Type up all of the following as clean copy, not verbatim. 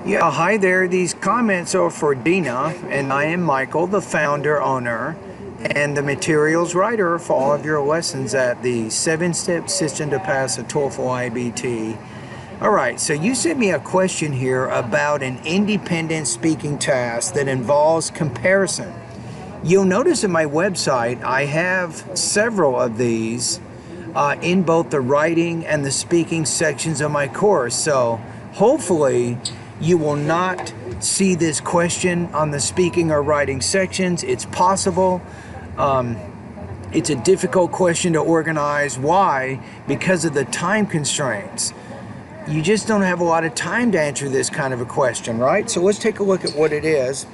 Yeah, hi there. These comments are for Dina, and I am Michael, the founder, owner, and the materials writer for all of your lessons at the 7-Step System to Pass a TOEFL IBT. All right, so you sent me a question here about an independent speaking task that involves comparison. You'll notice in my website, I have several of these in both the writing and the speaking sections of my course. So hopefully you will not see this question on the speaking or writing sections. It's possible. It's a difficult question to organize. Why? Because of the time constraints. You just don't have a lot of time to answer this kind of a question, right? So let's take a look at what it is.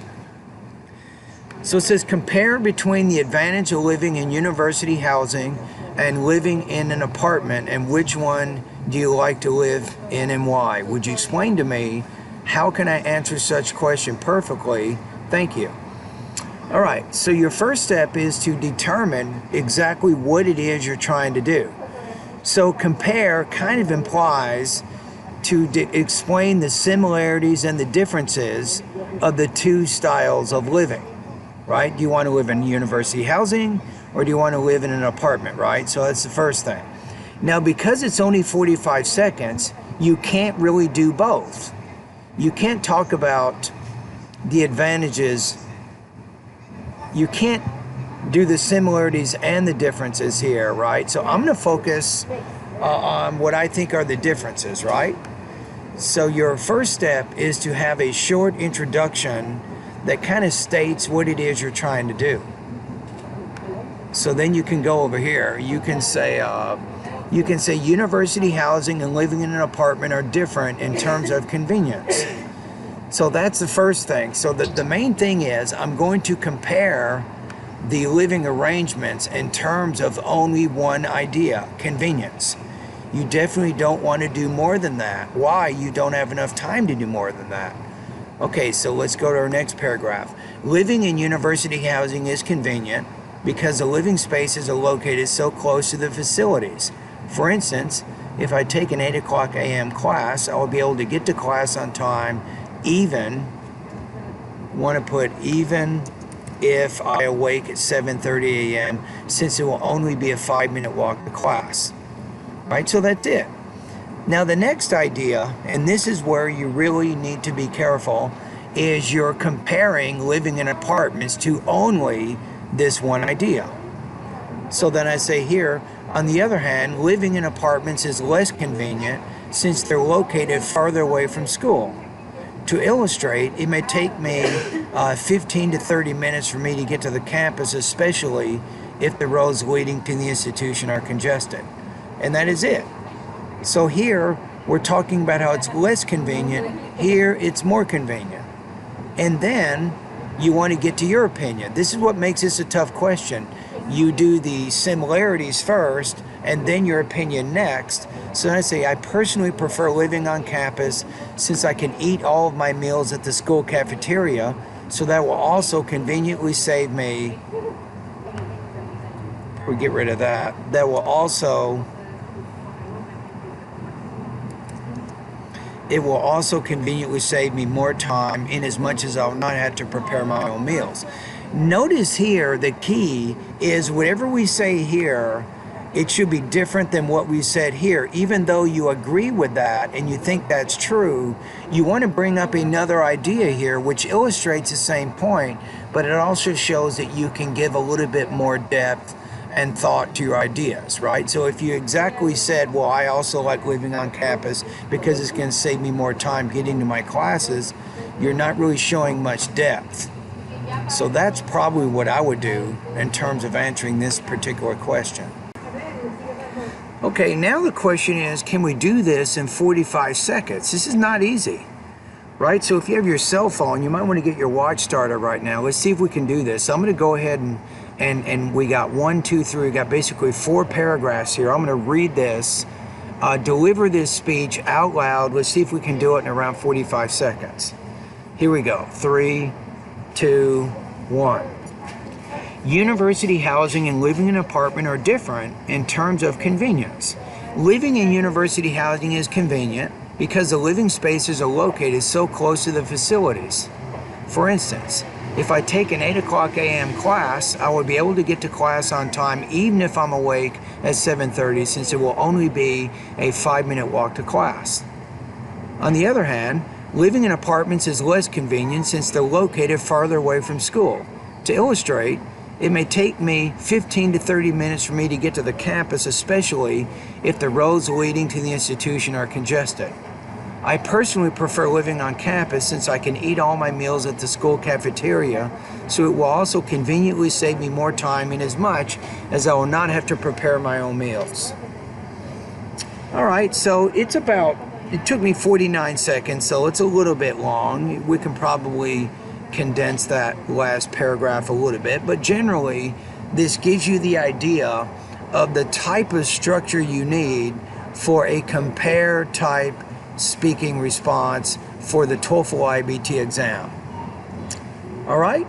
So it says compare between the advantage of living in university housing and living in an apartment, and which one do you like to live in and why? Would you explain to me how can I answer such question perfectly? Thank you. All right, so your first step is to determine exactly what it is you're trying to do. So compare kind of implies to explain the similarities and the differences of the two styles of living, right? Do you want to live in university housing or do you want to live in an apartment, right? So that's the first thing. Now, because it's only 45 seconds, you can't really do both. You can't talk about the advantages. You can't do the similarities and the differences here, right? So I'm going to focus on what I think are the differences, right? So your first step is to have a short introduction that kind of states what it is you're trying to do. So then you can go over here. You can say university housing and living in an apartment are different in terms of convenience. So that's the first thing. So the main thing is I'm going to compare the living arrangements in terms of only one idea, convenience. You definitely don't want to do more than that. Why? You don't have enough time to do more than that. Okay, so let's go to our next paragraph. Living in university housing is convenient because the living spaces are located so close to the facilities. For instance, if I take an 8 o'clock a.m. class, I will be able to get to class on time even if I awake at 7:30 a.m. since it will only be a 5-minute walk to class. Right, so that's it. Now the next idea, and this is where you really need to be careful, is you're comparing living in apartments to only this one idea. So then I say here, on the other hand, living in apartments is less convenient since they're located farther away from school. To illustrate, it may take me 15 to 30 minutes for me to get to the campus, especially if the roads leading to the institution are congested. And that is it. So here, we're talking about how it's less convenient. Here, it's more convenient. And then, you want to get to your opinion. This is what makes this a tough question. You do the similarities first, and then your opinion next. So I say, I personally prefer living on campus since I can eat all of my meals at the school cafeteria, so that will also conveniently save me. We get rid of that. That will also It will also conveniently save me more time in as much as I'll not have to prepare my own meals. Notice here the key is whatever we say here, it should be different than what we said here. Even though you agree with that and you think that's true, you want to bring up another idea here which illustrates the same point, but it also shows that you can give a little bit more depth and thought to your ideas, right? So if you exactly said, well, I also like living on campus because it's going to save me more time getting to my classes, you're not really showing much depth. So that's probably what I would do in terms of answering this particular question. Okay, now the question is, can we do this in 45 seconds? This is not easy, right? So if you have your cell phone, you might want to get your watch started right now. Let's see if we can do this. So I'm going to go ahead and we got 1, 2, 3, we got basically 4 paragraphs here. I'm going to read this, deliver this speech out loud. Let's see if we can do it in around 45 seconds. Here we go. 3, 2, 1. University housing and living in an apartment are different in terms of convenience. Living in university housing is convenient because the living spaces are located so close to the facilities. For instance, if I take an 8 o'clock a.m. class, I will be able to get to class on time even if I'm awake at 7:30, since it will only be a 5-minute walk to class. On the other hand, living in apartments is less convenient since they're located farther away from school. To illustrate, it may take me 15 to 30 minutes for me to get to the campus, especially if the roads leading to the institution are congested. I personally prefer living on campus since I can eat all my meals at the school cafeteria, so it will also conveniently save me more time in as much as I will not have to prepare my own meals. Alright, so it took me 49 seconds, so it's a little bit long. We can probably condense that last paragraph a little bit, but generally this gives you the idea of the type of structure you need for a compare type speaking response for the TOEFL IBT exam. All right,